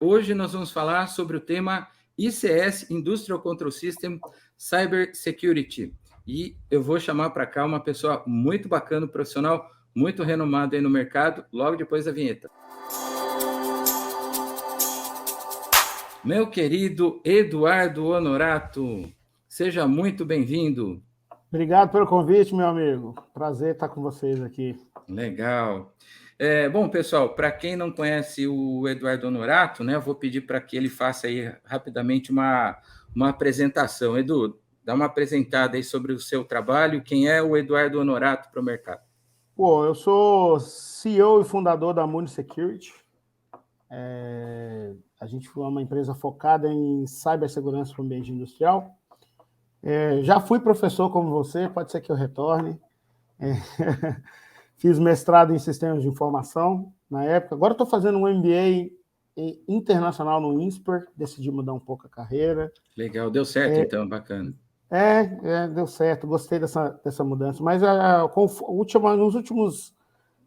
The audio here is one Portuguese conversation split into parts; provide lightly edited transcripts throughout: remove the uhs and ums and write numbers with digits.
Hoje nós vamos falar sobre o tema ICS, Industrial Control System Cyber Security. E eu vou chamar para cá uma pessoa muito bacana, um profissional muito renomado aí no mercado, logo depois da vinheta. Meu querido Eduardo Honorato, seja muito bem-vindo. Obrigado pelo convite, meu amigo. Prazer estar com vocês aqui. Legal. Bom, pessoal, para quem não conhece o Eduardo Honorato, né, eu vou pedir para que ele faça aí rapidamente uma apresentação. Edu, dá uma apresentada aí sobre o seu trabalho. Quem é o Eduardo Honorato para o mercado? Bom, eu sou CEO e fundador da Muni Security. A gente foi uma empresa focada em cibersegurança para o ambiente industrial. Já fui professor como você, pode ser que eu retorne. Fiz mestrado em sistemas de informação na época. Agora estou fazendo um MBA internacional no INSPER, decidi mudar um pouco a carreira. Legal, deu certo então, bacana. Deu certo, gostei dessa mudança. Mas nos últimos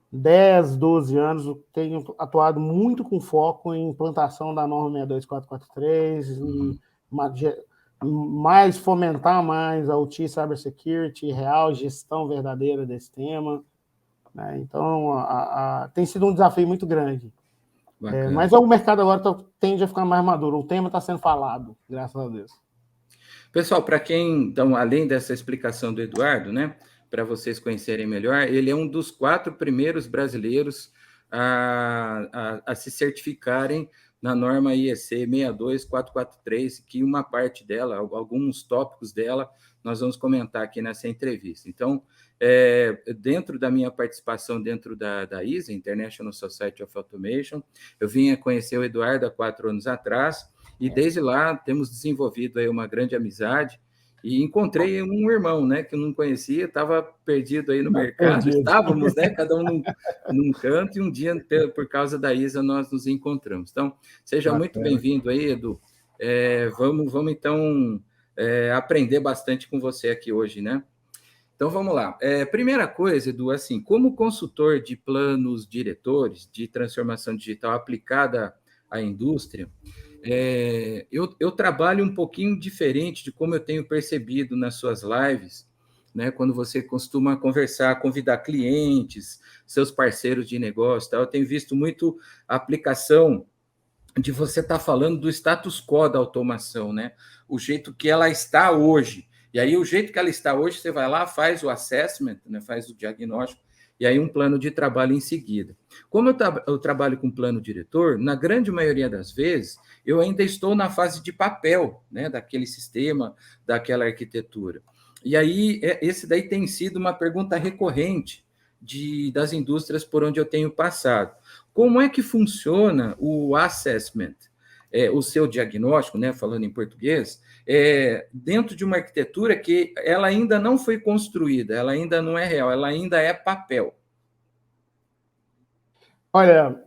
10, 12 anos, eu tenho atuado muito com foco em implantação da norma 62443, fomentar mais a OT Cybersecurity, real gestão verdadeira desse tema. Né? Então, tem sido um desafio muito grande. Mas o mercado agora tende a ficar mais maduro. O tema está sendo falado, graças a Deus. Pessoal, para quem, então, além dessa explicação do Eduardo, né, para vocês conhecerem melhor, ele é um dos 4 primeiros brasileiros a se certificarem na norma IEC 62443, que uma parte dela, alguns tópicos dela, nós vamos comentar aqui nessa entrevista. Então, dentro da minha participação dentro da ISA, International Society of Automation, eu vim a conhecer o Eduardo há 4 anos atrás, e desde lá temos desenvolvido aí uma grande amizade, e encontrei um irmão, né, que eu não conhecia, estava perdido aí no mercado, estávamos, né, cada um num canto, e um dia, por causa da ISA, nós nos encontramos. Então, seja muito bem-vindo aí, Edu. Vamos então, aprender bastante com você aqui hoje, né? Então, vamos lá. Primeira coisa, Edu, assim, como consultor de planos diretores de transformação digital aplicada à indústria, eu trabalho um pouquinho diferente de como eu tenho percebido nas suas lives, né? Quando você costuma conversar, convidar clientes, seus parceiros de negócio, tal, eu tenho visto muito a aplicação de você estar falando do status quo da automação, né? O jeito que ela está hoje. E aí, o jeito que ela está hoje, você vai lá, faz o assessment, né? Faz o diagnóstico, e aí um plano de trabalho em seguida. Como eu trabalho com plano diretor, na grande maioria das vezes, eu ainda estou na fase de papel, né, daquele sistema, daquela arquitetura. E aí, esse daí tem sido uma pergunta recorrente das indústrias por onde eu tenho passado. Como é que funciona o assessment, o seu diagnóstico, né, falando em português, dentro de uma arquitetura que ela ainda não foi construída, ela ainda não é real, ela ainda é papel? Olha,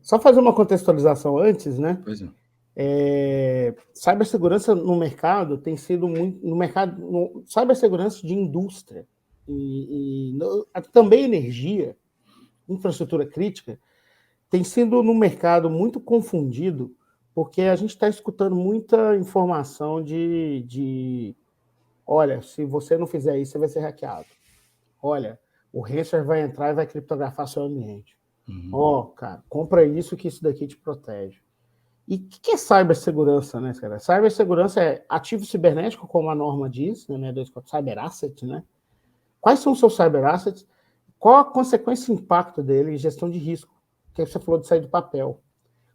só fazer uma contextualização antes, né? Pois é. Cibersegurança no mercado tem sido muito... cibersegurança de indústria também energia, infraestrutura crítica, tem sido no mercado muito confundido, porque a gente está escutando muita informação olha, se você não fizer isso, você vai ser hackeado. Olha, o hacker vai entrar e vai criptografar seu ambiente. Cara, compra isso que isso daqui te protege. E o que é cibersegurança, né, cara? Cibersegurança é ativo cibernético, como a norma diz, né, 624, cyber asset, né? Quais são os seus cyber assets? Qual a consequência e impacto dele em gestão de risco? Que você falou de sair do papel.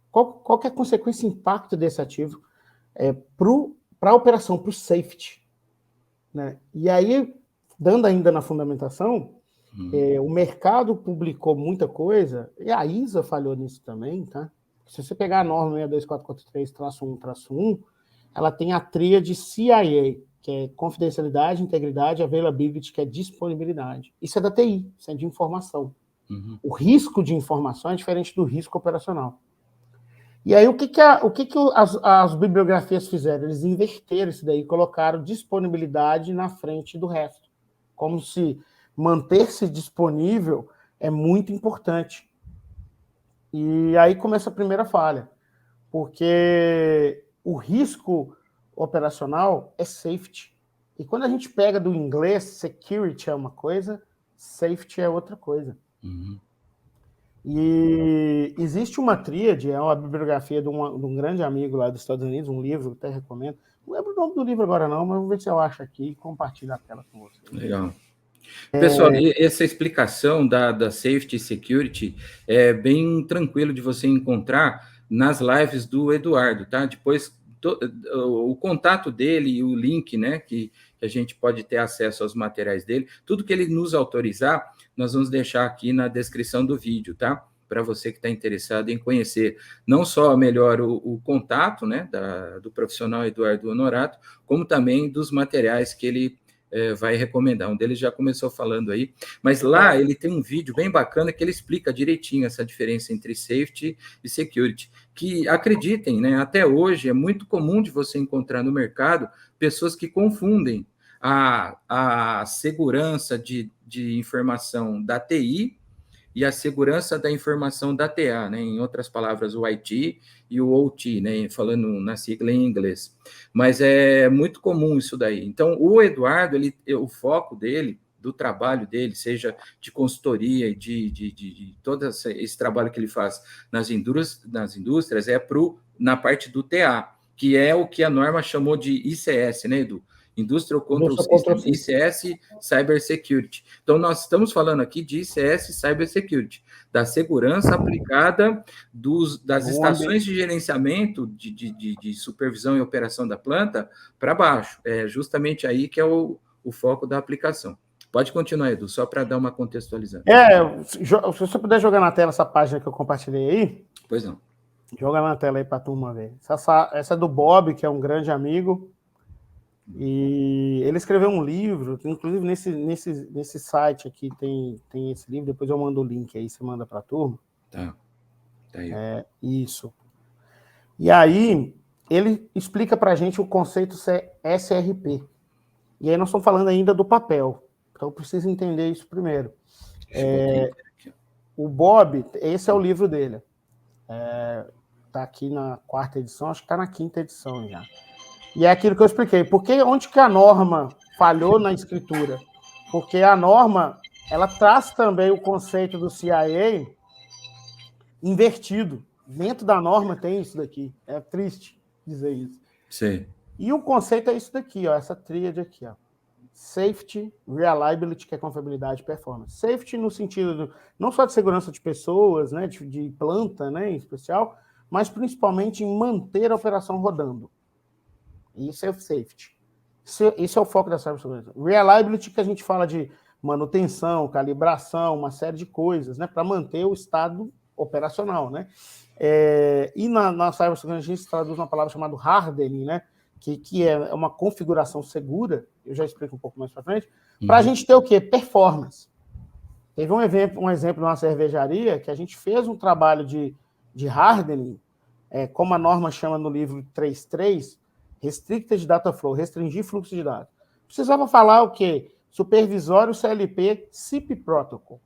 Qual que é a consequência e impacto desse ativo para a operação, para o safety? Né? E aí, dando ainda na fundamentação, o mercado publicou muita coisa, e a ISA falhou nisso também, tá? Se você pegar a norma 62443-1-1, ela tem a tríade CIA, que é confidencialidade, integridade, availability, que é disponibilidade. Isso é da TI, isso é de informação. O risco de informação é diferente do risco operacional. E aí, o que as bibliografias fizeram? Eles inverteram isso daí, colocaram disponibilidade na frente do resto. Como se manter-se disponível é muito importante. E aí começa a primeira falha. porque o risco operacional é safety. E quando a gente pega do inglês, security é uma coisa, safety é outra coisa. Uhum. E existe uma tríade, é uma bibliografia de um grande amigo lá dos Estados Unidos, um livro que até recomendo. Não lembro o nome do livro agora não, mas vou ver se eu acho aqui e compartilho a tela com vocês. Legal. Pessoal, essa explicação da Safety e Security é bem tranquilo de você encontrar nas lives do Eduardo, tá? Depois, o contato dele e o link, né, que a gente pode ter acesso aos materiais dele, tudo que ele nos autorizar, nós vamos deixar aqui na descrição do vídeo, tá? Para você que está interessado em conhecer não só melhor o contato, né, do profissional Eduardo Honorato, como também dos materiais que ele vai recomendar. Um deles já começou falando aí, mas lá ele tem um vídeo bem bacana que ele explica direitinho essa diferença entre safety e security, que, acreditem, né, até hoje é muito comum de você encontrar no mercado pessoas que confundem a segurança de informação da TI e a segurança da informação da TA, né? Em outras palavras, o IT e o OT, né? Falando na sigla em inglês. Mas é muito comum isso daí. Então, o Eduardo, o foco dele, do trabalho dele, seja de consultoria e de todo esse trabalho que ele faz nas indústrias, é na parte do TA, que é o que a norma chamou de ICS, né, Edu? Industrial Control System, ICS Cyber Security. Então, nós estamos falando aqui de ICS Cyber Security, da segurança aplicada das estações de gerenciamento, de supervisão e operação da planta para baixo. É justamente aí que é o foco da aplicação. Pode continuar, Edu, só para dar uma contextualizada. Se você puder jogar na tela essa página que eu compartilhei aí. Pois não. Joga na tela aí para a turma ver. Essa é do Bob, que é um grande amigo. E ele escreveu um livro, inclusive nesse site aqui tem esse livro, depois eu mando o link aí, você manda para a turma. Tá aí. Isso. E aí, ele explica para a gente o conceito SRP. E aí nós estamos falando ainda do papel, então eu preciso entender isso primeiro. O Bob, esse é o livro dele. Está aqui na 4ª edição, acho que está na 5ª edição já. E é aquilo que eu expliquei. Onde que a norma falhou na escritura? Porque a norma, ela traz também o conceito do CIA invertido. Dentro da norma tem isso daqui. É triste dizer isso. Sim. E o conceito é isso daqui, ó, essa tríade aqui, ó. Safety, reliability, que é confiabilidade e performance. Safety no sentido não só de segurança de pessoas, né, de planta, né, em especial, mas principalmente em manter a operação rodando. Isso é o safety. Esse é o foco da cibersegurança. Reliability, que a gente fala de manutenção, calibração, uma série de coisas, né, para manter o estado operacional, né? E na cibersegurança a gente traduz uma palavra chamada hardening, né, que é uma configuração segura, eu já explico um pouco mais para frente, para a gente ter o quê? Performance. Teve um exemplo numa cervejaria que a gente fez um trabalho de hardening, como a norma chama no livro 3.3, Restricted Data Flow, restringir fluxo de dados. Precisava falar o quê? Supervisório CLP SIP Protocol.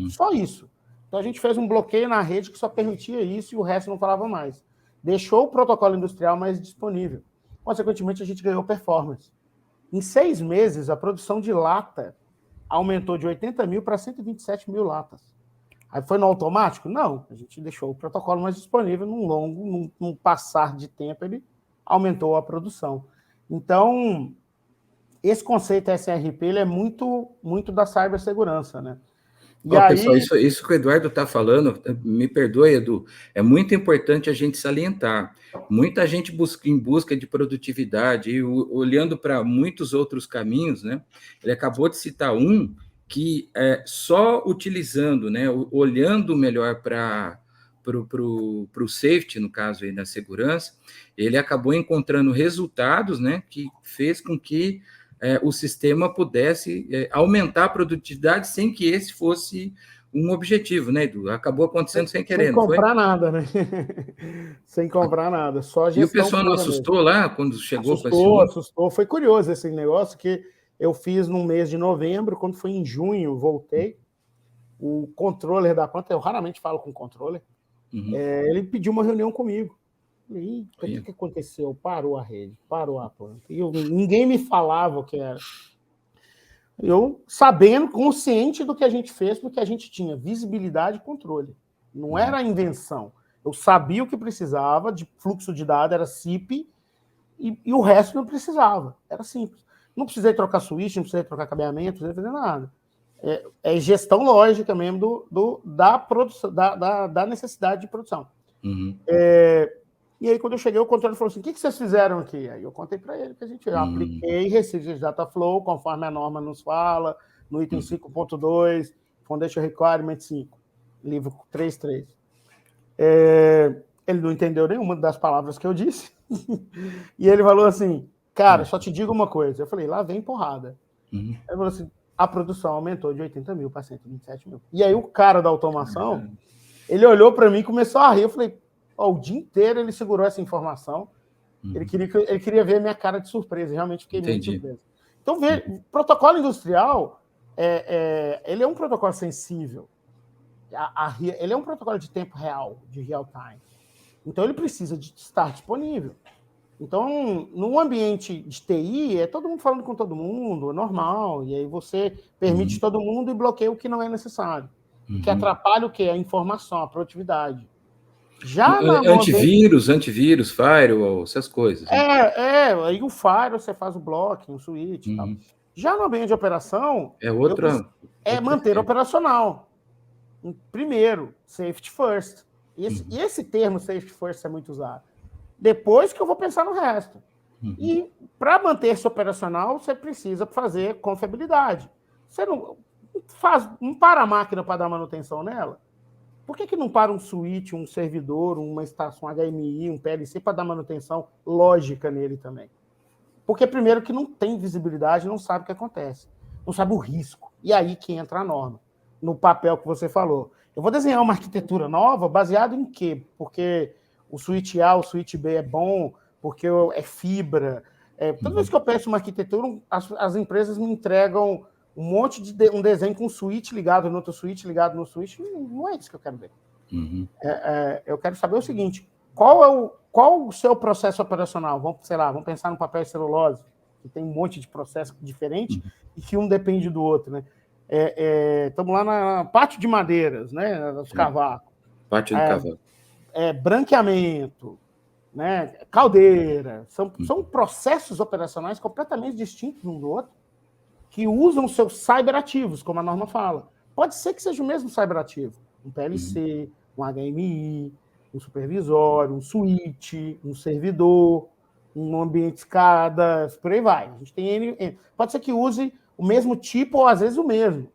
Só isso. Então a gente fez um bloqueio na rede que só permitia isso e o resto não falava mais. Deixou o protocolo industrial mais disponível. Consequentemente, a gente ganhou performance. Em 6 meses, a produção de lata aumentou de 80 mil para 127 mil latas. Aí foi no automático? Não. A gente deixou o protocolo mais disponível num passar de tempo, ele aumentou a produção. Então, esse conceito SRP ele é muito, muito da cibersegurança, né? E aí... Pessoal, isso que o Eduardo está falando, me perdoe, Edu, é muito importante a gente salientar. Muita gente em busca de produtividade e olhando para muitos outros caminhos, né? Ele acabou de citar um que só utilizando, né, olhando melhor para o safety, no caso aí da segurança, ele acabou encontrando resultados, né, que fez com que o sistema pudesse aumentar a produtividade sem que esse fosse um objetivo, né, Edu? Acabou acontecendo sem querer, sem comprar nada, né? Sem comprar nada, só gestão. E o pessoal não assustou mesmo. Lá quando chegou Assustou. Foi curioso esse negócio que eu fiz no mês de novembro, quando foi em junho, voltei. O controller da planta, eu raramente falo com o controller, ele pediu uma reunião comigo. Falei, o que aconteceu? Parou a rede, parou a planta. E ninguém me falava o que era. Eu sabendo, consciente do que a gente fez, porque a gente tinha visibilidade e controle. Não era invenção. Eu sabia o que precisava de fluxo de dados, era SIP, e o resto não precisava. Era simples. Não precisei trocar switch, não precisei trocar cabeamento, não precisei fazer nada. É gestão lógica mesmo da produção, da necessidade de produção. E aí, quando eu cheguei, o controle falou assim, o que vocês fizeram aqui? Aí eu contei para ele que a gente apliquei Recife Dataflow, conforme a norma nos fala, no item 5.2, Foundation Requirement 5, livro 3.3. Ele não entendeu nenhuma das palavras que eu disse. E ele falou assim, cara, só te digo uma coisa. Eu falei, lá vem porrada. Ele falou assim, a produção aumentou de 80 mil para 127 mil. E aí o cara da automação, ele olhou para mim e começou a rir. Eu falei, o dia inteiro ele segurou essa informação. Ele queria ver a minha cara de surpresa. Realmente fiquei muito surpreso. Então, protocolo industrial, ele é um protocolo sensível. Ele é um protocolo de tempo real, de real time. Então, ele precisa de estar disponível. Então, num ambiente de TI, é todo mundo falando com todo mundo, é normal, e aí você permite todo mundo e bloqueia o que não é necessário. Que atrapalha o quê? A informação, a produtividade. Já antivírus, firewall, essas coisas. Né? Aí o firewall você faz o blocking, o switch e tal. Já no ambiente de operação, manter operacional. Primeiro, safety first. E esse termo safety first é muito usado. Depois que eu vou pensar no resto. E para manter-se operacional, você precisa fazer confiabilidade. Você não para a máquina para dar manutenção nela? Por que não para um switch, um servidor, uma estação HMI, um PLC para dar manutenção lógica nele também? Porque, primeiro, que não tem visibilidade, não sabe o que acontece. Não sabe o risco. E aí que entra a norma, no papel que você falou. Eu vou desenhar uma arquitetura nova baseado em quê? Porque o switch A, o switch B é bom, porque é fibra. Toda vez que eu peço uma arquitetura, as empresas me entregam um monte de um desenho com um switch ligado no outro switch, ligado no switch. Não é isso que eu quero ver. Eu quero saber o seguinte, qual o seu processo operacional? Vamos pensar no papel e celulose, que tem um monte de processo diferente e que um depende do outro, né? Estamos lá na pátio de madeiras, né? Os cavacos. Pátio de cavaco. Branqueamento, né? Caldeira. São processos operacionais completamente distintos um do outro, que usam seus cyberativos, como a norma fala. Pode ser que seja o mesmo cyberativo. Um PLC, um HMI, um supervisório, um switch, um servidor, um ambiente escada, por aí vai. A gente tem pode ser que use o mesmo tipo ou às vezes o mesmo.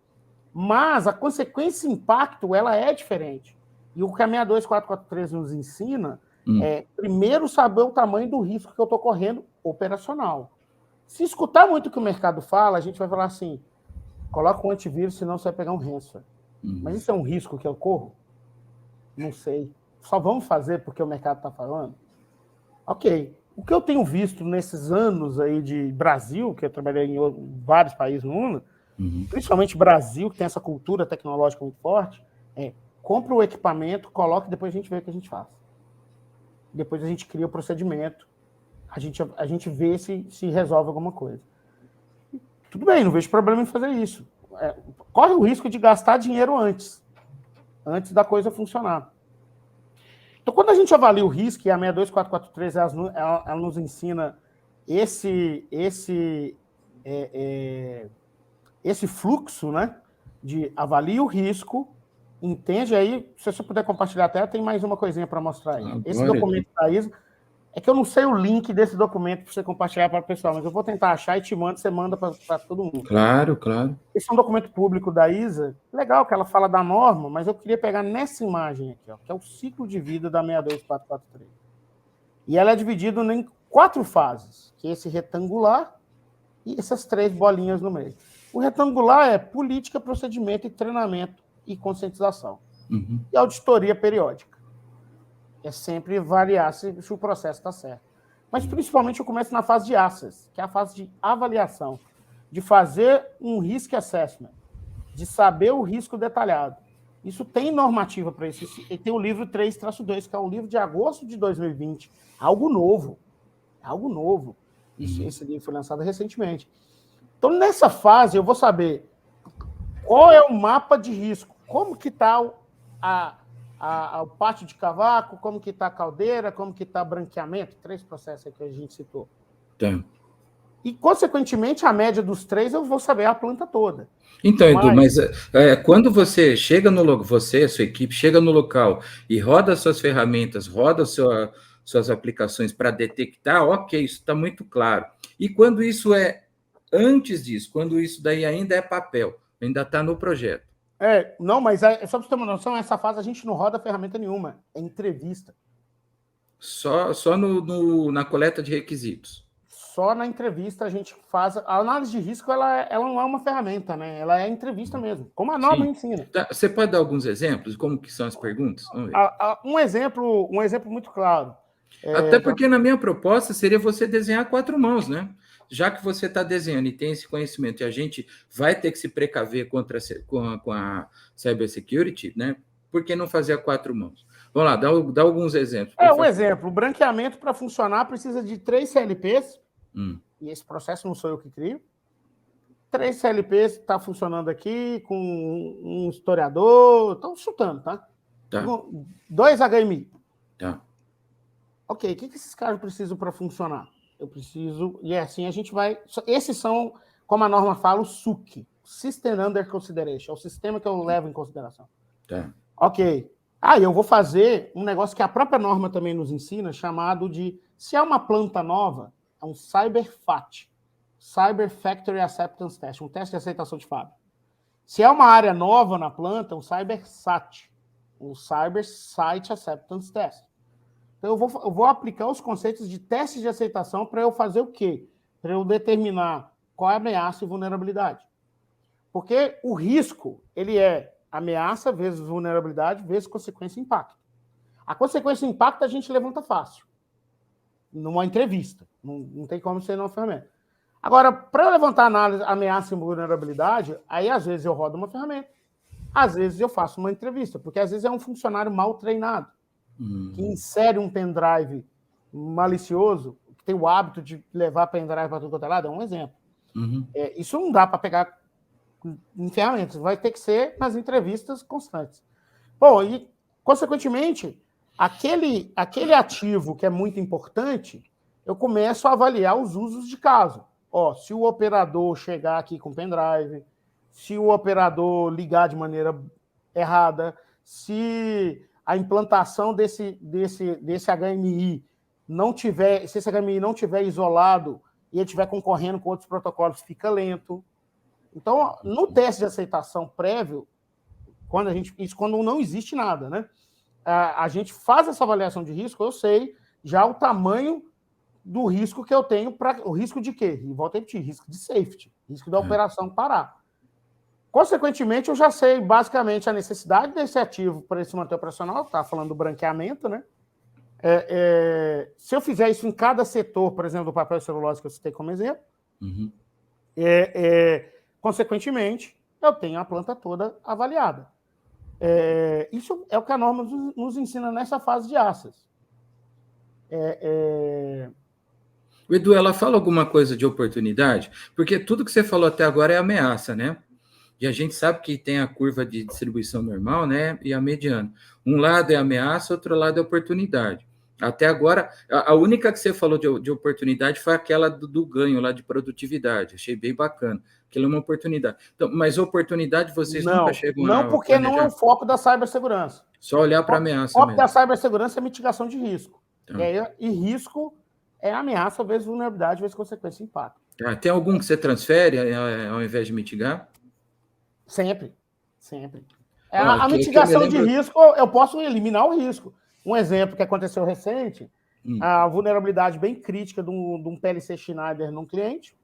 Mas a consequência e impacto, ela é diferente. E o que a 62443 nos ensina é, primeiro, saber o tamanho do risco que eu estou correndo operacional. Se escutar muito o que o mercado fala, a gente vai falar assim, coloca um antivírus, senão você vai pegar um ransomware. Mas isso é um risco que eu corro? Não sei. Só vamos fazer porque o mercado está falando? Ok. O que eu tenho visto nesses anos aí de Brasil, que eu trabalhei em vários países no mundo, principalmente Brasil, que tem essa cultura tecnológica muito forte, compra o equipamento, coloca e depois a gente vê o que a gente faz. Depois a gente cria o procedimento, a gente vê se resolve alguma coisa. Tudo bem, não vejo problema em fazer isso. Corre o risco de gastar dinheiro antes da coisa funcionar. Então, quando a gente avalia o risco, e a 62443 ela nos ensina esse fluxo, né, de avalie o risco, entende aí, se você puder compartilhar até, tem mais uma coisinha para mostrar aí. Esse documento da ISA, é que eu não sei o link desse documento para você compartilhar para o pessoal, mas eu vou tentar achar e te mando, você manda para todo mundo. Claro, claro. Esse é um documento público da ISA, legal que ela fala da norma, mas eu queria pegar nessa imagem aqui, ó, que é o ciclo de vida da 62443. E ela é dividida em 4 fases, que é esse retangular e essas 3 bolinhas no meio. O retangular é política, procedimento e treinamento e conscientização. E auditoria periódica. É sempre avaliar se o processo está certo. Mas, principalmente, eu começo na fase de assess, que é a fase de avaliação, de fazer um risk assessment, de saber o risco detalhado. Isso tem normativa para isso. E tem o livro 3-2, que é um livro de agosto de 2020. Algo novo. Algo novo. Esse livro foi lançado recentemente. Então, nessa fase, eu vou saber qual é o mapa de risco, como que está o pátio de cavaco, como que está a caldeira, como que está branqueamento, 3 processos aí que a gente citou. Tá. E, consequentemente, a média dos 3, eu vou saber a planta toda. Então, Edu, mas quando você chega no local, você, a sua equipe, chega no local e roda suas ferramentas, roda suas aplicações para detectar, ok, isso está muito claro. E quando isso é antes disso, quando isso daí ainda é papel, ainda está no projeto. Não, mas só para você ter uma noção, essa fase a gente não roda ferramenta nenhuma, é entrevista. Só na coleta de requisitos. Só na entrevista a gente faz... A análise de risco, ela não é uma ferramenta, né? Ela é entrevista mesmo, como a norma ensina. Tá. Você pode dar alguns exemplos? Como que são as perguntas? Vamos ver. Um exemplo muito claro. Até porque na minha proposta seria você desenhar 4 mãos, né? Já que você está desenhando e tem esse conhecimento e a gente vai ter que se precaver com a cybersecurity, né? Por que não fazer a 4 mãos? Vamos lá, dá alguns exemplos. Um exemplo, o branqueamento para funcionar precisa de 3 CLPs, e esse processo não sou eu que crio. 3 CLPs está funcionando aqui com um historiador, estão chutando, tá? 2 HMI. Tá. Ok, o que esses caras precisam para funcionar? Eu preciso... E assim a gente vai... Esses são, como a norma fala, o SUC. System Under Consideration. É o sistema que eu levo em consideração. Tá. Ok. Eu vou fazer um negócio que a própria norma também nos ensina, chamado de... Se é uma planta nova, é um CyberFAT. Cyber Factory Acceptance Test. Um teste de aceitação de fábrica. Se é uma área nova na planta, um CyberSAT. Um Cyber Site Acceptance Test. Então, eu vou aplicar os conceitos de teste de aceitação para eu fazer o quê? Para eu determinar qual é a ameaça e vulnerabilidade. Porque o risco, ele é ameaça vezes vulnerabilidade vezes consequência e impacto. A consequência e impacto a gente levanta fácil. Numa entrevista. Não tem como ser numa ferramenta. Agora, para eu levantar análise, ameaça e vulnerabilidade, aí às vezes eu rodo uma ferramenta. Às vezes eu faço uma entrevista, porque às vezes é um funcionário mal treinado. Que insere um pendrive malicioso, que tem o hábito de levar pendrive para tudo quanto é lado, é um exemplo. Isso não dá para pegar em ferramentas, vai ter que ser nas entrevistas constantes. Bom, e, consequentemente, aquele ativo que é muito importante, eu começo a avaliar os usos de caso. Se o operador chegar aqui com pendrive, se o operador ligar de maneira errada, se a implantação desse HMI não tiver, se esse HMI não tiver isolado e ele estiver concorrendo com outros protocolos, fica lento. Então, no teste de aceitação prévio, quando não existe nada, né? A gente faz essa avaliação de risco, eu sei já o tamanho do risco que eu tenho, o risco de quê? E volto a repetir, risco de safety, risco da operação parar. Consequentemente, eu já sei basicamente a necessidade desse ativo para ele se manter operacional, está falando do branqueamento, né? Se eu fizer isso em cada setor, por exemplo, do papel e celulose que eu citei como exemplo, consequentemente, eu tenho a planta toda avaliada. Isso é o que a norma nos ensina nessa fase de assets. Edu, ela fala alguma coisa de oportunidade? Porque tudo que você falou até agora é ameaça, né? E a gente sabe que tem a curva de distribuição normal, né? E a mediana. Um lado é ameaça, outro lado é oportunidade. Até agora, a única que você falou de oportunidade foi aquela do ganho lá de produtividade. Achei bem bacana. Aquilo é uma oportunidade. Então, mas oportunidade vocês nunca chegam a Não, porque planejar. Não é o foco da cibersegurança. Só olhar para a ameaça mesmo. O foco mesmo. da cibersegurança é mitigação de risco. Então. E risco é ameaça vezes vulnerabilidade vezes consequência e impacto. Tem algum que você transfere ao invés de mitigar? Sempre. A mitigação de risco, eu posso eliminar o risco. Um exemplo que aconteceu recente, a vulnerabilidade bem crítica de um PLC Schneider num cliente,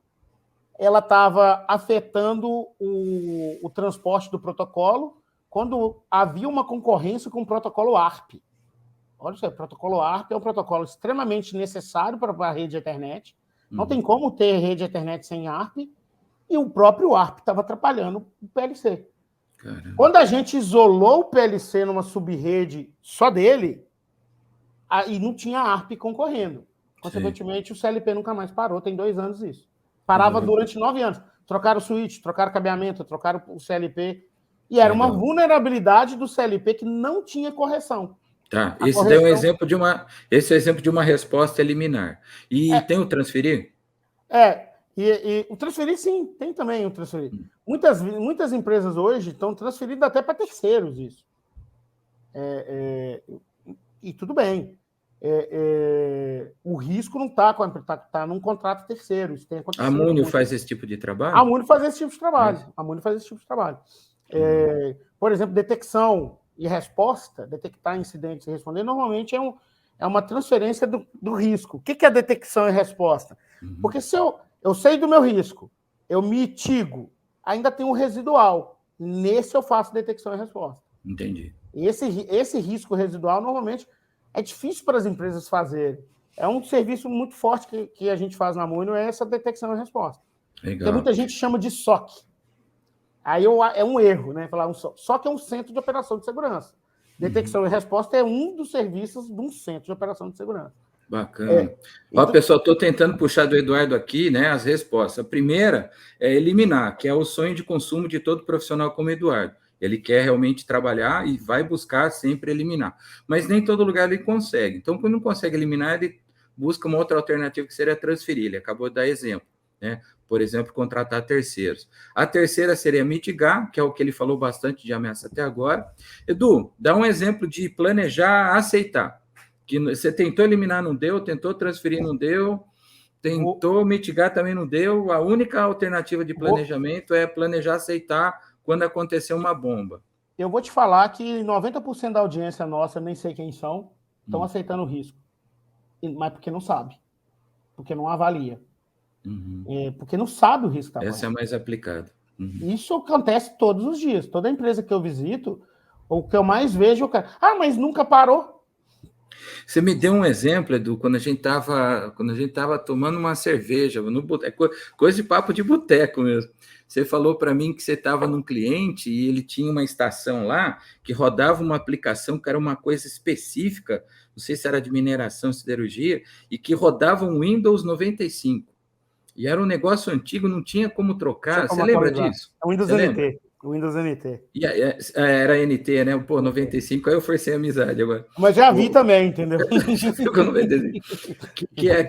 ela estava afetando o transporte do protocolo quando havia uma concorrência com o protocolo ARP. Olha só, o protocolo ARP é um protocolo extremamente necessário para a rede Ethernet. Não tem como ter rede Ethernet sem ARP, e o próprio ARP estava atrapalhando o PLC. Caramba. Quando a gente isolou o PLC numa sub-rede só dele, aí não tinha ARP concorrendo. Consequentemente, o CLP nunca mais parou, tem 2 anos isso. Parava durante 9 anos. Trocaram o switch, trocaram o cabeamento, trocaram o CLP. E era uma vulnerabilidade do CLP que não tinha correção. Tá, esse daí é um exemplo de uma, esse é o exemplo de uma resposta liminar. E tem o transferir? E o transferir, sim, tem também o transferir. Muitas empresas hoje estão transferindo até para terceiros isso. E tudo bem. O risco não está num contrato terceiro. Isso tem acontecido. A Munio faz esse tipo de trabalho? A Munio faz esse tipo de trabalho. Por exemplo, detecção e resposta, detectar incidentes e responder, normalmente é uma transferência do risco. O que é detecção e resposta? Porque se eu sei do meu risco, eu mitigo, ainda tem um residual. Nesse eu faço detecção e resposta. Entendi. E esse risco residual, normalmente, é difícil para as empresas fazerem. É um serviço muito forte que a gente faz na Munio, é essa detecção e resposta. Legal. Porque muita gente chama de SOC. Aí é um erro, né? Falar SOC é um centro de operação de segurança. Detecção e resposta é um dos serviços de um centro de operação de segurança. Bacana. Ó, pessoal, estou tentando puxar do Eduardo aqui, né, as respostas. A primeira é eliminar, que é o sonho de consumo de todo profissional como Eduardo. Ele quer realmente trabalhar e vai buscar sempre eliminar. Mas nem todo lugar ele consegue. Então, quando não consegue eliminar, ele busca uma outra alternativa que seria transferir. Ele acabou de dar exemplo, né? Por exemplo, contratar terceiros. A terceira seria mitigar, que é o que ele falou bastante de ameaça até agora. Edu, dá um exemplo de planejar, aceitar. Que você tentou eliminar, não deu, tentou transferir, não deu, tentou mitigar, também não deu. A única alternativa de planejamento é planejar, aceitar quando acontecer uma bomba. Eu vou te falar que 90% da audiência nossa, nem sei quem são, estão aceitando o risco. Mas porque não sabe. Porque não avalia. Porque não sabe o risco da Essa é a mais aplicada. Isso acontece todos os dias. Toda empresa que eu visito, o que eu mais vejo, o cara, mas nunca parou. Você me deu um exemplo, Edu, quando a gente estava tomando uma cerveja, no boteco, coisa de papo de boteco mesmo. Você falou para mim que você estava num cliente e ele tinha uma estação lá que rodava uma aplicação que era uma coisa específica, não sei se era de mineração, siderurgia, e que rodava um Windows 95. E era um negócio antigo, não tinha como trocar. Você lembra disso? É o Windows NT. O Windows NT. E era NT, né? Pô, 95, aí eu forcei a amizade agora. Mas já vi também, entendeu?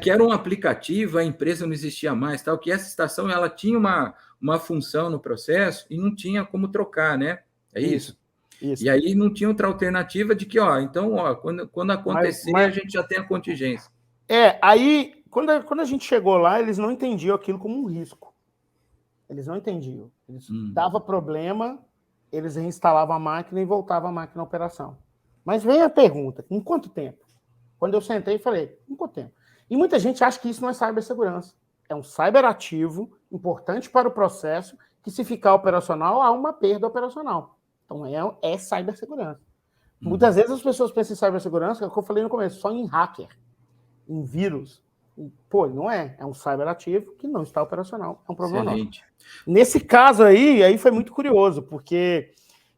que era um aplicativo, a empresa não existia mais, tal, que essa estação ela tinha uma função no processo e não tinha como trocar, né? É isso. E aí não tinha outra alternativa de que, então, quando acontecer, a gente já tem a contingência. Aí, quando a gente chegou lá, eles não entendiam aquilo como um risco. Eles não entendiam. Dava problema, eles reinstalavam a máquina e voltavam a máquina à operação. Mas vem a pergunta, em quanto tempo? Quando eu sentei e falei, em quanto tempo? E muita gente acha que isso não é cibersegurança. É um cyberativo importante para o processo que, se ficar operacional, há uma perda operacional. Então, é cibersegurança. Muitas vezes as pessoas pensam em cibersegurança, é o que eu falei no começo, só em hacker, em vírus. Pô, não é. É um cyberativo que não está operacional. É um problema nosso. Nesse caso aí foi muito curioso, porque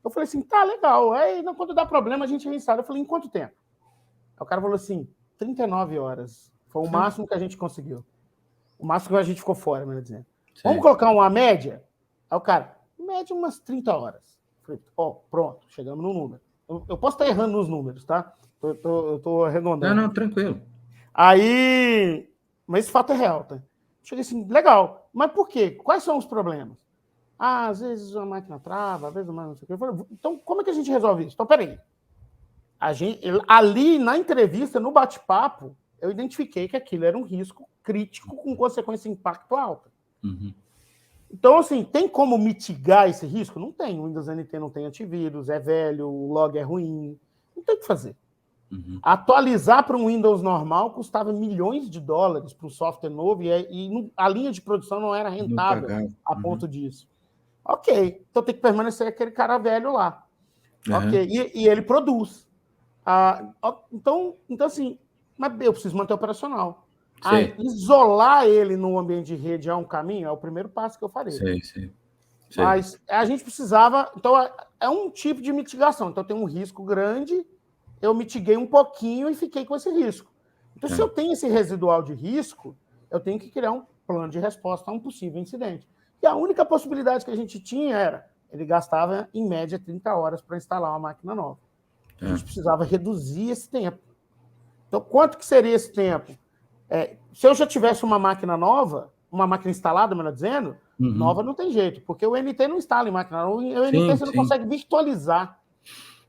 eu falei assim, tá, legal. Aí, quando dá problema, a gente reinstala. Eu falei, em quanto tempo? Aí o cara falou assim, 39 horas. Foi o máximo que a gente conseguiu. O máximo que a gente ficou fora, melhor dizendo. Vamos colocar uma média? Aí o cara, média umas 30 horas. Eu falei, pronto, chegamos no número. Eu posso estar errando nos números, tá? Eu tô arredondando. Não, tranquilo. Aí, mas esse fato é real, tá? Cheguei assim, legal. Mas por quê? Quais são os problemas? Às vezes a máquina trava, às vezes a máquina não sei o quê. Eu falei, então, como é que a gente resolve isso? Então, peraí. Ali, na entrevista, no bate-papo, eu identifiquei que aquilo era um risco crítico com consequência de impacto alta. Então, assim, tem como mitigar esse risco? Não tem. O Windows NT não tem antivírus, é velho, o log é ruim. Não tem o que fazer. Atualizar para um Windows normal custava milhões de dólares para um software novo e a linha de produção não era rentável a ponto disso. Ok, então tem que permanecer aquele cara velho lá. Ok, e ele produz. Então, assim, mas eu preciso manter operacional. Isolar ele no ambiente de rede é um caminho? É o primeiro passo que eu farei. Mas a gente precisava... Então, é um tipo de mitigação. Então, tem um risco grande, eu mitiguei um pouquinho e fiquei com esse risco. Então, se eu tenho esse residual de risco, eu tenho que criar um plano de resposta a um possível incidente. E a única possibilidade que a gente tinha era, ele gastava, em média, 30 horas para instalar uma máquina nova. A gente precisava reduzir esse tempo. Então, quanto que seria esse tempo? Se eu já tivesse uma máquina nova, uma máquina instalada, melhor dizendo, nova não tem jeito, porque o NT não instala em máquina nova. O NT você não consegue virtualizar.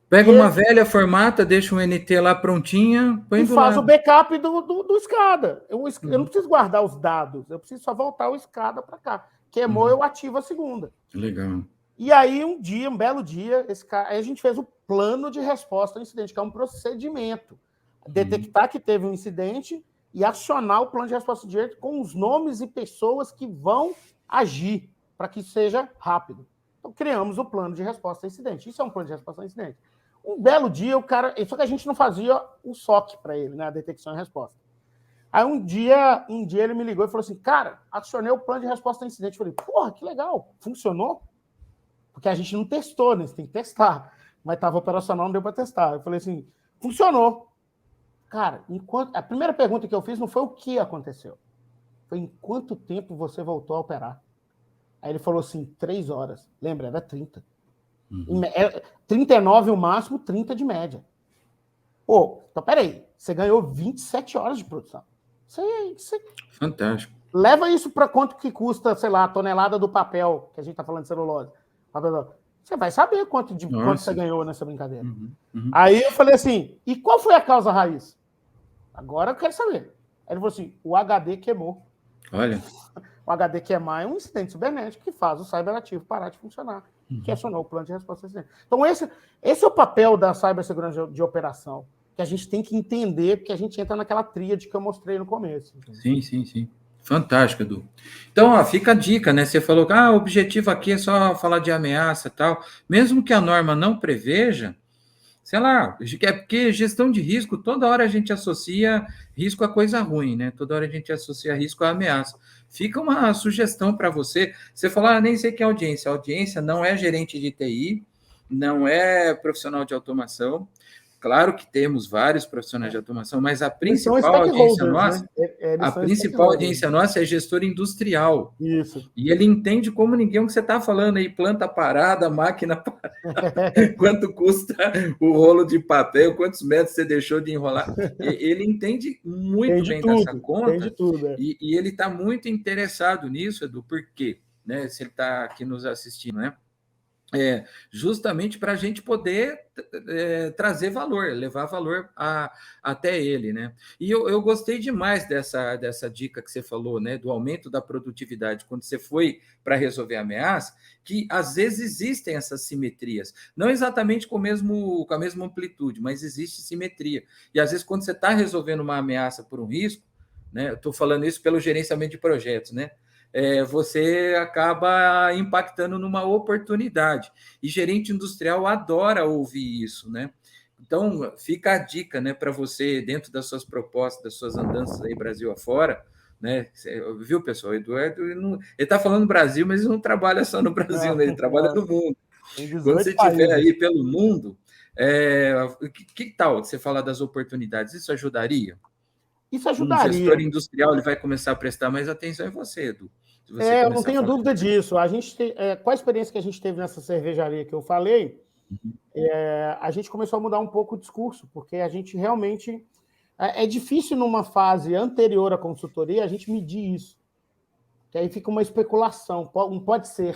Pega uma velha, formata, deixa um NT lá prontinha, põe e faz o backup do SCADA. Eu não preciso guardar os dados, eu preciso só voltar o SCADA para cá. Queimou, eu ativo a segunda. Legal. E aí, um belo dia, aí a gente fez o plano de resposta ao incidente, que é um procedimento. Detectar que teve um incidente e acionar o plano de resposta direto com os nomes e pessoas que vão agir para que seja rápido. Então, criamos o plano de resposta a incidente. Isso é um plano de resposta a incidente. Um belo dia, o cara... Só que a gente não fazia o SOC para ele, né? A detecção e resposta. Aí, um dia ele me ligou e falou assim, cara, acionei o plano de resposta a incidente. Eu falei, porra, que legal. Funcionou? Porque a gente não testou, né? Você tem que testar. Mas estava operacional, não deu para testar. Eu falei assim, funcionou. Cara, a primeira pergunta que eu fiz não foi o que aconteceu. Foi em quanto tempo você voltou a operar? Aí ele falou assim, 3 horas. Lembra, era 30. 39 o máximo, 30 de média. Pô, então peraí. Você ganhou 27 horas de produção. Fantástico. Leva isso para quanto que custa, sei lá, a tonelada do papel, que a gente está falando de celulose. Você vai saber quanto você ganhou nessa brincadeira. Aí eu falei assim, e qual foi a causa raiz? Agora eu quero saber. Aí ele falou assim, o HD queimou. Olha. O HD queimar é um incidente cibernético que faz o cyberativo parar de funcionar, que acionou o plano de resposta a incidente. Então, esse é o papel da cibersegurança de operação, que a gente tem que entender, porque a gente entra naquela tríade que eu mostrei no começo. Sim, sim, sim. Fantástico, Edu. Então, ó, fica a dica, né? Você falou que o objetivo aqui é só falar de ameaça e tal. Mesmo que a norma não preveja, sei lá, é porque gestão de risco, toda hora a gente associa risco a coisa ruim, né? Toda hora a gente associa risco a ameaça. Fica uma sugestão para você. Você falou, nem sei que é audiência. A audiência não é gerente de TI, não é profissional de automação. Claro que temos vários profissionais de automação, mas a principal audiência nossa, é gestor industrial. Isso. E ele entende como ninguém o que você está falando aí, planta parada, máquina parada, quanto custa o rolo de papel, quantos metros você deixou de enrolar. Ele entende muito bem dessa conta e ele está muito interessado nisso, Edu, por quê? Né, se ele está aqui nos assistindo, né? Justamente para a gente poder trazer valor, levar valor até ele, né? E eu gostei demais dessa dica que você falou, né? Do aumento da produtividade, quando você foi para resolver a ameaça, que às vezes existem essas simetrias, não exatamente com a mesma amplitude, mas existe simetria. E às vezes, quando você está resolvendo uma ameaça por um risco, né? Eu estou falando isso pelo gerenciamento de projetos, né? Você acaba impactando numa oportunidade. E gerente industrial adora ouvir isso, né? Então, fica a dica, né, para você, dentro das suas propostas, das suas andanças aí Brasil afora, né? Viu, pessoal? O Eduardo, ele está falando Brasil, mas ele não trabalha só no Brasil, né? Ele trabalha no mundo. Quando você estiver aí pelo mundo, que tal você falar das oportunidades? Isso ajudaria? Isso ajudaria. Um gestor industrial ele vai começar a prestar mais atenção em você, Edu. Eu não tenho dúvida disso. A gente com a experiência que a gente teve nessa cervejaria que eu falei, a gente começou a mudar um pouco o discurso, porque a gente realmente... É difícil, numa fase anterior à consultoria, a gente medir isso. Que aí fica uma especulação, não pode ser.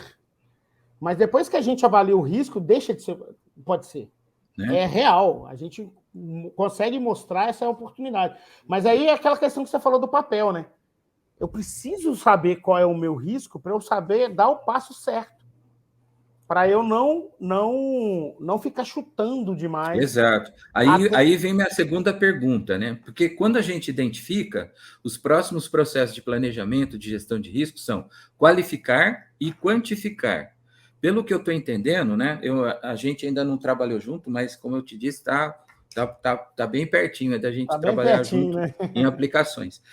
Mas depois que a gente avalia o risco, deixa de ser... Pode ser. É real. A gente consegue mostrar essa oportunidade. Mas aí é aquela questão que você falou do papel, né? Eu preciso saber qual é o meu risco para eu saber dar o passo certo. Para eu não ficar chutando demais. Exato. Aí vem minha segunda pergunta, né? Porque quando a gente identifica, os próximos processos de planejamento, de gestão de risco são qualificar e quantificar. Pelo que eu estou entendendo, né? A gente ainda não trabalhou junto, mas como eu te disse, tá bem pertinho da gente trabalhar junto, né? Em aplicações.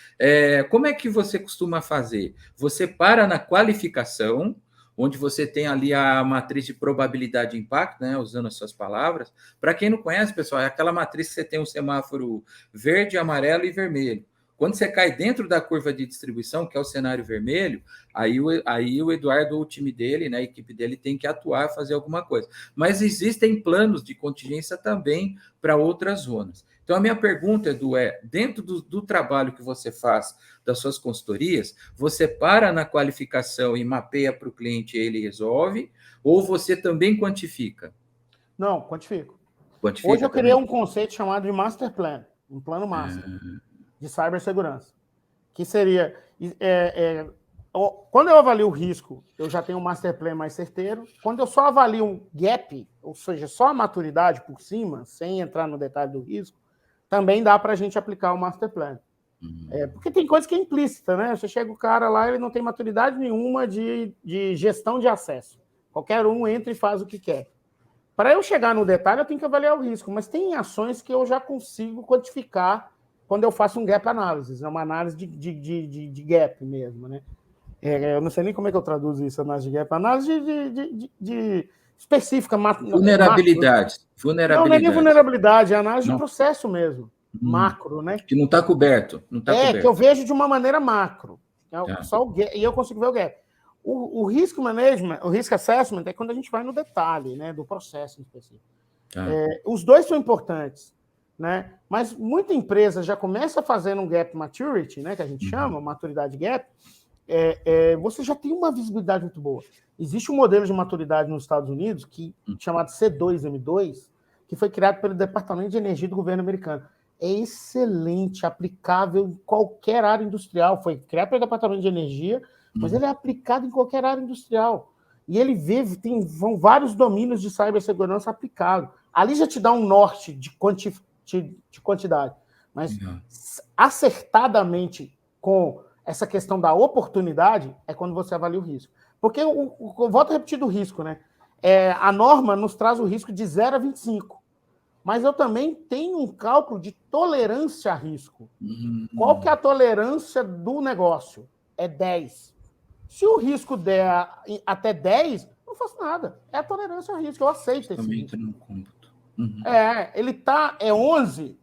Como é que você costuma fazer? Você para na qualificação onde você tem ali a matriz de probabilidade de impacto, né, usando as suas palavras. Para quem não conhece, pessoal, é aquela matriz que você tem um semáforo verde, amarelo e vermelho. Quando você cai dentro da curva de distribuição, que é o cenário vermelho, aí o Eduardo, o time dele, né, a equipe dele tem que atuar, fazer alguma coisa. Mas existem planos de contingência também para outras zonas. Então, a minha pergunta, Edu, dentro do trabalho que você faz, das suas consultorias, você para na qualificação e mapeia para o cliente e ele resolve, ou você também quantifica? Não, quantifico. Quantifica Hoje eu criei também? um conceito chamado de Master Plan, um plano master de cibersegurança, que seria... quando eu avalio o risco, eu já tenho um Master Plan mais certeiro. Quando eu só avalio um gap, ou seja, só a maturidade por cima, sem entrar no detalhe do risco, também dá para a gente aplicar o Master Plan. Porque tem coisa que é implícita, né? Você chega o cara lá, ele não tem maturidade nenhuma de gestão de acesso. Qualquer um entra e faz o que quer. Para eu chegar no detalhe, eu tenho que avaliar o risco, mas tem ações que eu já consigo quantificar quando eu faço um gap analysis, uma análise de gap mesmo, né? Eu não sei nem como é que eu traduzo isso, análise de gap, análise de específica. Vulnerabilidades. Não é nem vulnerabilidade, é análise de processo mesmo, macro, né? Que não está coberto. Que eu vejo de uma maneira macro. E eu consigo ver o gap. O risk management, o risk assessment é quando a gente vai no detalhe, né, do processo em específico. Os dois são importantes, né? Mas muita empresa já começa fazendo um gap maturity, né, que a gente chama, maturidade gap. Você já tem uma visibilidade muito boa. Existe um modelo de maturidade nos Estados Unidos chamado C2M2, que foi criado pelo Departamento de Energia do governo americano. É excelente, aplicável em qualquer área industrial. Foi criado pelo Departamento de Energia, mas ele é aplicado em qualquer área industrial. E ele vão vários domínios de cibersegurança aplicados. Ali já te dá um norte de quantidade. Mas acertadamente com essa questão da oportunidade é quando você avalia o risco. Porque, volto a repetir do risco, né? A norma nos traz o risco de 0 a 25. Mas eu também tenho um cálculo de tolerância a risco. Qual que é a tolerância do negócio? É 10. Se o risco der até 10, não faço nada. É a tolerância a risco, eu aceito esse risco. No cômputo. Ele é 11,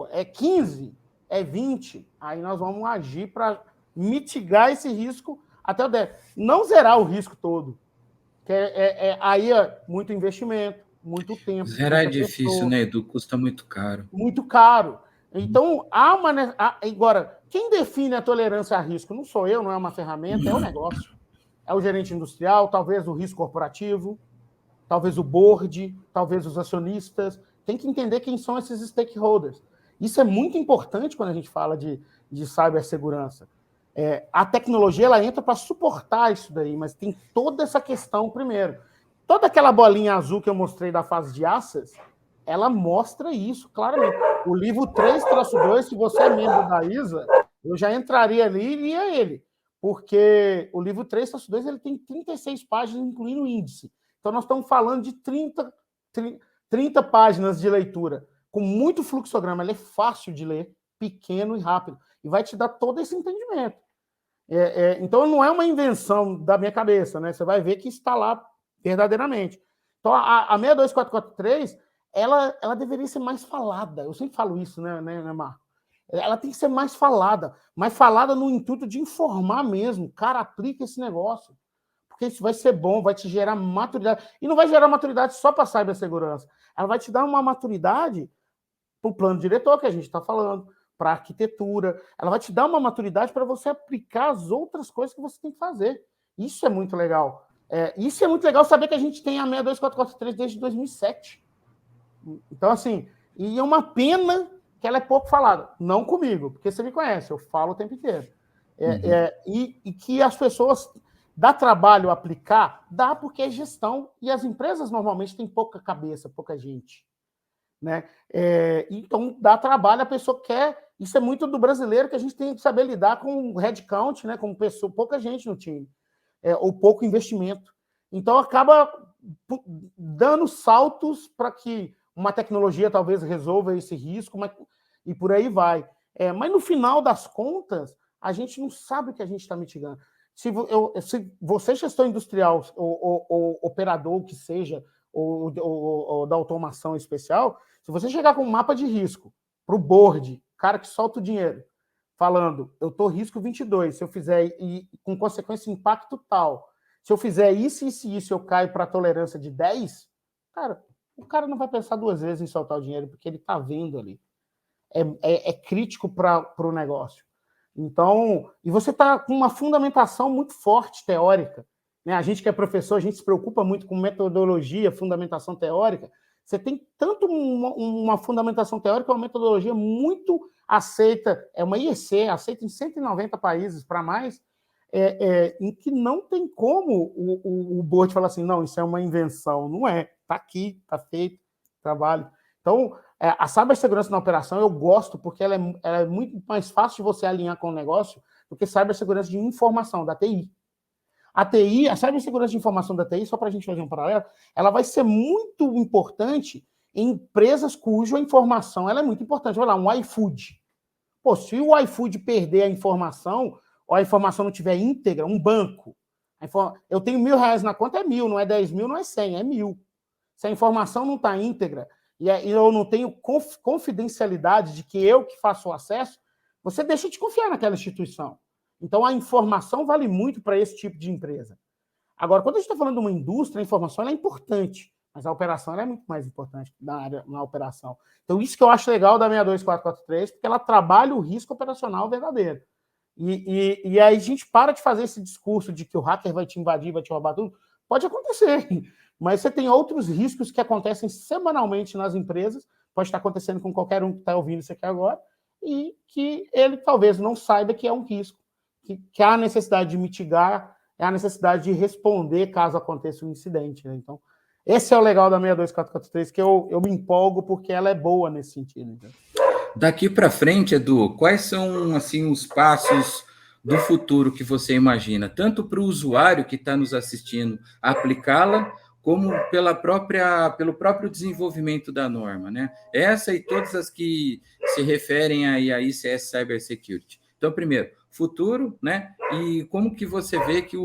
é 15, é 20. Aí nós vamos agir para mitigar esse risco até o 10. Não zerar o risco todo. Aí é muito investimento, muito tempo. Zerar é difícil, né, Edu? Custa muito caro. Muito caro. Então, agora, quem define a tolerância a risco? Não sou eu, não é uma ferramenta, é o negócio. É o gerente industrial, talvez o risco corporativo, talvez o board, talvez os acionistas. Tem que entender quem são esses stakeholders. Isso é muito importante quando a gente fala de cibersegurança. A tecnologia ela entra para suportar isso daí, mas tem toda essa questão primeiro. Toda aquela bolinha azul que eu mostrei da fase de access, ela mostra isso claramente. O livro 3-2, se você é membro da ISA, eu já entraria ali e lia ele, porque o livro 3-2 ele tem 36 páginas, incluindo o índice. Então, nós estamos falando de 30 páginas de leitura, com muito fluxograma. Ele é fácil de ler, pequeno e rápido, e vai te dar todo esse entendimento. Então, não é uma invenção da minha cabeça, né? Você vai ver que está lá verdadeiramente. Então, a 62443, ela deveria ser mais falada. Eu sempre falo isso, né, Marco? Ela tem que ser mais falada no intuito de informar mesmo. Cara, aplica esse negócio. Porque isso vai ser bom, vai te gerar maturidade. E não vai gerar maturidade só para a cibersegurança. Ela vai te dar uma maturidade para o plano diretor que a gente está falando, para a arquitetura. Ela vai te dar uma maturidade para você aplicar as outras coisas que você tem que fazer. Isso é muito legal. Isso é muito legal saber que a gente tem a 62443 desde 2007. Então, assim, e é uma pena que ela é pouco falada. Não comigo, porque você me conhece, eu falo o tempo inteiro. E que as pessoas... Dá trabalho aplicar? Dá, porque é gestão. E as empresas normalmente têm pouca cabeça, pouca gente. Né? Então, dá trabalho, a pessoa quer... Isso é muito do brasileiro, que a gente tem que saber lidar com headcount, né? Com pouca gente no time. Ou pouco investimento. Então, acaba dando saltos para que uma tecnologia talvez resolva esse risco, e por aí vai. Mas, no final das contas, a gente não sabe o que a gente está mitigando. Se você, gestor industrial, ou operador, o que seja, ou da automação especial, se você chegar com um mapa de risco para o board, cara que solta o dinheiro, falando, eu estou risco 22, se eu fizer, e com consequência impacto tal, se eu fizer isso, eu caio para a tolerância de 10, cara, o cara não vai pensar duas vezes em soltar o dinheiro, porque ele está vendo ali. É crítico para o negócio. Então, e você está com uma fundamentação muito forte teórica. Né? A gente que é professor, a gente se preocupa muito com metodologia, fundamentação teórica. Você tem tanto uma fundamentação teórica, uma metodologia muito aceita, é uma IEC, aceita em 190 países para mais, em que não tem como o board falar assim, não, isso é uma invenção. Não é. Está aqui, está feito, trabalho. Então, a cibersegurança na operação eu gosto porque ela é muito mais fácil de você alinhar com o negócio do que cibersegurança de informação, da TI. A cibersegurança de informação da TI, só para a gente fazer um paralelo, ela vai ser muito importante em empresas cuja informação ela é muito importante. Olha lá, um iFood. Pô, se o iFood perder a informação, ou a informação não tiver íntegra, um banco, eu tenho R$1.000 na conta, é 1.000, não é 10.000, não é 100, é 1.000. Se a informação não está íntegra, e eu não tenho confidencialidade de que eu que faço o acesso, você deixa de confiar naquela instituição. Então, a informação vale muito para esse tipo de empresa. Agora, quando a gente está falando de uma indústria, a informação é importante, mas a operação é muito mais importante na operação. Então, isso que eu acho legal da 62443, porque ela trabalha o risco operacional verdadeiro. E aí a gente para de fazer esse discurso de que o hacker vai te invadir, vai te roubar tudo. Pode acontecer, mas você tem outros riscos que acontecem semanalmente nas empresas, pode estar acontecendo com qualquer um que está ouvindo isso aqui agora, e que ele talvez não saiba que é um risco, que há a necessidade de mitigar, é a necessidade de responder caso aconteça um incidente. Né? Então, esse é o legal da 62443, que eu me empolgo porque ela é boa nesse sentido. Então. Daqui para frente, Edu, quais são assim os passos do futuro que você imagina, tanto para o usuário que está nos assistindo aplicá-la, como pelo próprio desenvolvimento da norma, né? Essa e todas as que se referem aí a ICS Cybersecurity. Então, primeiro, futuro, né? E como que você vê que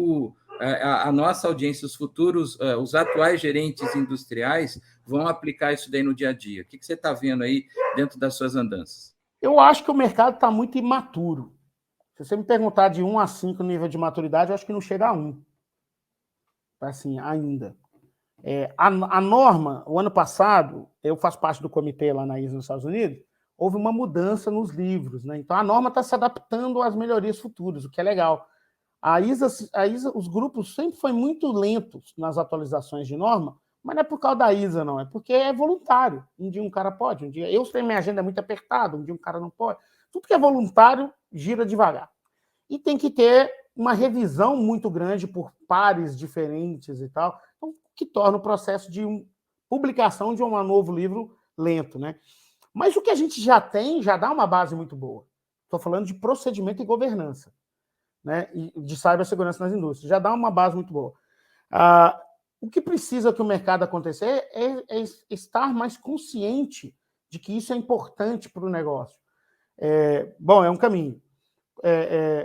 a nossa audiência, os futuros, os atuais gerentes industriais vão aplicar isso daí no dia a dia? O que você está vendo aí dentro das suas andanças? Eu acho que o mercado está muito imaturo. Se você me perguntar de 1 a 5 nível de maturidade, eu acho que não chega a 1. Assim, ainda. A norma, o ano passado, eu faço parte do comitê lá na ISA nos Estados Unidos, houve uma mudança nos livros. Né? Então, a norma está se adaptando às melhorias futuras, o que é legal. A ISA, os grupos sempre foram muito lentos nas atualizações de norma, mas não é por causa da ISA, não. É porque é voluntário. Um dia um cara pode, um dia... Eu tenho minha agenda muito apertada, um dia um cara não pode. Tudo que é voluntário gira devagar. E tem que ter uma revisão muito grande por pares diferentes e tal, então, que torna o processo de publicação de um novo livro lento. Né? Mas o que a gente já tem já dá uma base muito boa. Estou falando de procedimento e governança. Né, de cibersegurança nas indústrias. Já dá uma base muito boa. O que precisa que o mercado acontecer é estar mais consciente de que isso é importante para o negócio. Bom, é um caminho.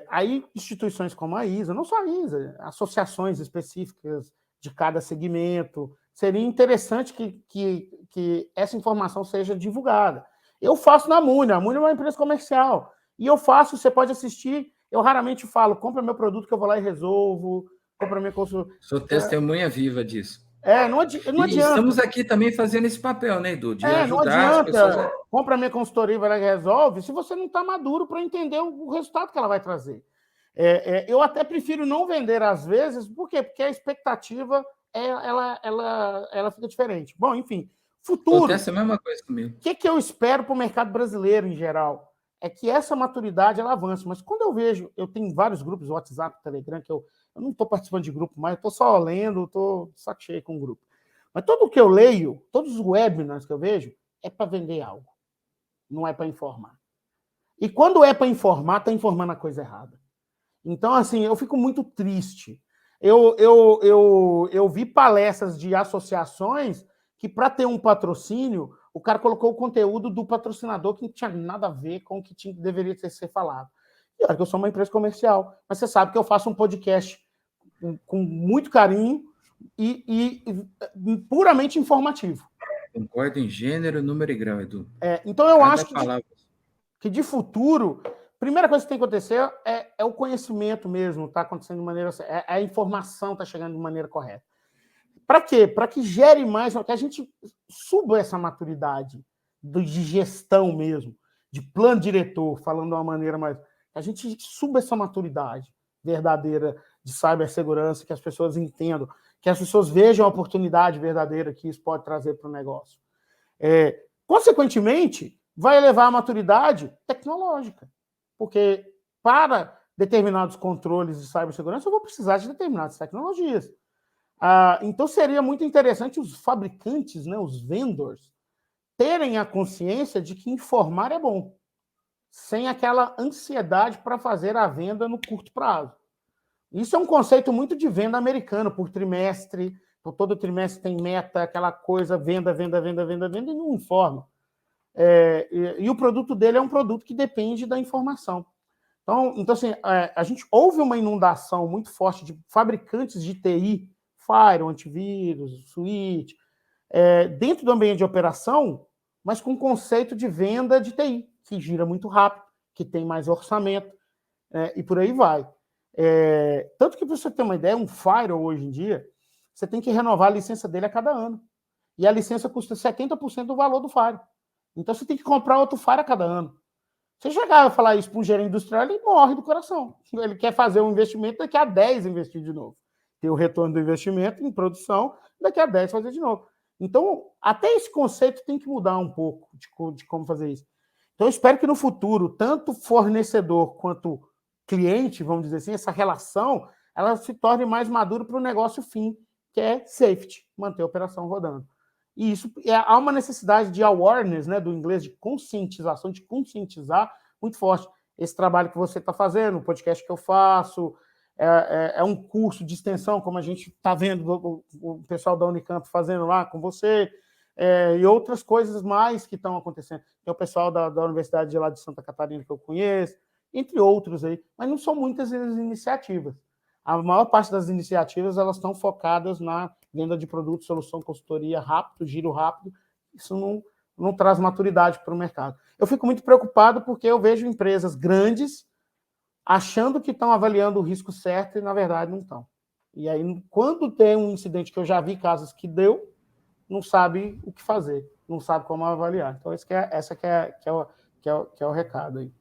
Aí, instituições como a ISA, não só a ISA, associações específicas de cada segmento, seria interessante que essa informação seja divulgada. Eu faço na Mune, a Mune é uma empresa comercial, e eu faço, você pode assistir. Eu raramente falo, compra meu produto que eu vou lá e resolvo, compra minha consulta. Sou testemunha viva disso. Não adianta. E estamos aqui também fazendo esse papel, né, Edu? De ajudar não adianta. As pessoas. Compra minha consultoria e vai lá e resolve, se você não está maduro para entender o resultado que ela vai trazer. Eu até prefiro não vender às vezes, por quê? Porque a expectativa ela fica diferente. Bom, enfim, futuro. Acontece a mesma coisa comigo. O que eu espero para o mercado brasileiro em geral? É que essa maturidade ela avance. Mas quando eu vejo, eu tenho vários grupos, WhatsApp, Telegram, que eu não estou participando de grupo mais, estou só lendo, estou saco cheio com o grupo. Mas tudo o que eu leio, todos os webinars que eu vejo, é para vender algo. Não é para informar. E quando é para informar, está informando a coisa errada. Então, assim, eu fico muito triste. Eu vi palestras de associações que, para ter um patrocínio, o cara colocou o conteúdo do patrocinador que não tinha nada a ver com o que deveria ser falado. E olha que eu sou uma empresa comercial, mas você sabe que eu faço um podcast com muito carinho e puramente informativo. Concordo em gênero, número e grau, Edu. Então eu acho que de futuro, a primeira coisa que tem que acontecer é o conhecimento mesmo, está acontecendo de maneira... a informação está chegando de maneira correta. Para quê? Para que gere mais, que a gente suba essa maturidade de gestão mesmo, de plano diretor, falando de uma maneira mais... A gente suba essa maturidade verdadeira de cibersegurança, que as pessoas entendam, que as pessoas vejam a oportunidade verdadeira que isso pode trazer para o negócio. Consequentemente, vai elevar a maturidade tecnológica, porque para determinados controles de cibersegurança eu vou precisar de determinadas tecnologias. Então seria muito interessante os fabricantes, né, os vendors, terem a consciência de que informar é bom, sem aquela ansiedade para fazer a venda no curto prazo. Isso é um conceito muito de venda americano, por trimestre, todo trimestre tem meta, aquela coisa, venda, e não informa. E o produto dele é um produto que depende da informação. Então assim, a gente houve uma inundação muito forte de fabricantes de TI, Firewall, antivírus, switch, dentro do ambiente de operação, mas com conceito de venda de TI, que gira muito rápido, que tem mais orçamento, e por aí vai. Tanto que, para você ter uma ideia, um Firewall hoje em dia, você tem que renovar a licença dele a cada ano. E a licença custa 70% do valor do Firewall. Então você tem que comprar outro Firewall a cada ano. Você chegar a falar isso para um gerente industrial, ele morre do coração. Ele quer fazer um investimento, daqui a 10 investir de novo. Ter o retorno do investimento em produção, daqui a 10 fazer de novo. Então, até esse conceito tem que mudar um pouco de como fazer isso. Então, eu espero que no futuro, tanto fornecedor quanto cliente, vamos dizer assim, essa relação, ela se torne mais madura para o negócio fim, que é safety, manter a operação rodando. E isso há uma necessidade de awareness, né, do inglês, de conscientização, de conscientizar muito forte. Esse trabalho que você está fazendo, o podcast que eu faço, é um curso de extensão, como a gente está vendo o pessoal da Unicamp fazendo lá com você, e outras coisas mais que estão acontecendo. Tem o pessoal da Universidade de lá de Santa Catarina que eu conheço, entre outros aí, mas não são muitas as iniciativas. A maior parte das iniciativas elas estão focadas na venda de produtos, solução, consultoria rápido, giro rápido. Isso não traz maturidade para o mercado. Eu fico muito preocupado porque eu vejo empresas grandes achando que estão avaliando o risco certo e, na verdade, não estão. E aí, quando tem um incidente, que eu já vi casos que deu, não sabe o que fazer, não sabe como avaliar. Então, esse é o recado aí.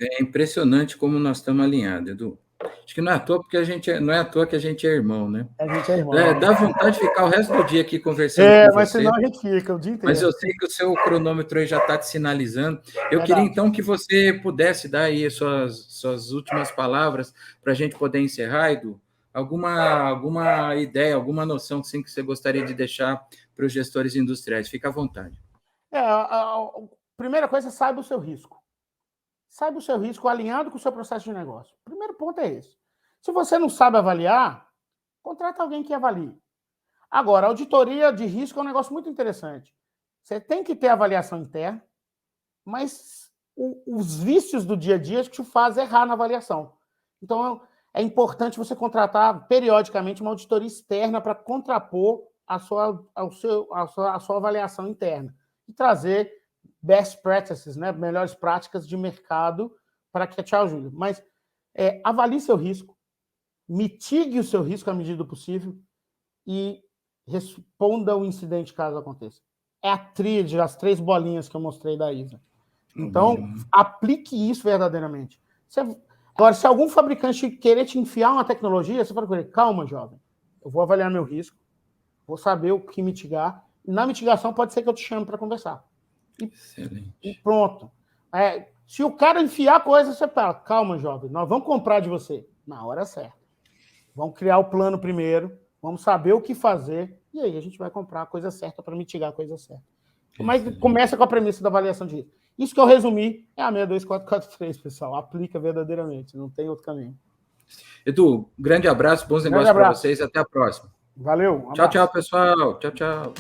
É impressionante como nós estamos alinhados, Edu. Acho que não é à toa, porque não é à toa que a gente é irmão, né? A gente é irmão. Dá vontade de ficar o resto do dia aqui conversando com mas você. Senão a gente fica o dia inteiro. Mas eu sei que o seu cronômetro aí já está te sinalizando. Eu queria, então, que você pudesse dar aí suas últimas palavras para a gente poder encerrar, Edu. Alguma ideia, alguma noção assim, que você gostaria de deixar para os gestores industriais? Fica à vontade. A primeira coisa, saiba o seu risco. Saiba o seu risco alinhado com o seu processo de negócio. O primeiro ponto é esse. Se você não sabe avaliar, contrata alguém que avalie. Agora, auditoria de risco é um negócio muito interessante. Você tem que ter avaliação interna, mas os vícios do dia a dia te fazem errar na avaliação. Então, é importante você contratar periodicamente uma auditoria externa para contrapor a sua avaliação interna e trazer best practices, né? Melhores práticas de mercado para que te ajude. Mas avalie seu risco, mitigue o seu risco à medida do possível e responda ao incidente caso aconteça. É a tríade, as 3 bolinhas que eu mostrei da ISA. Então, aplique isso verdadeiramente. Agora, se algum fabricante querer te enfiar uma tecnologia, você fala com ele, calma, jovem, eu vou avaliar meu risco, vou saber o que mitigar, e na mitigação pode ser que eu te chame para conversar. E pronto. Se o cara enfiar coisa, você fala, calma, jovem, nós vamos comprar de você na hora certa. Vamos criar o plano primeiro, vamos saber o que fazer, e aí a gente vai comprar a coisa certa para mitigar a coisa certa. Mas começa com a premissa da avaliação de risco. Isso que eu resumi é a 62443, pessoal. Aplica verdadeiramente, não tem outro caminho. Edu, grande abraço, bons negócios para vocês, até a próxima. Valeu. Tchau, pessoal. Tchau.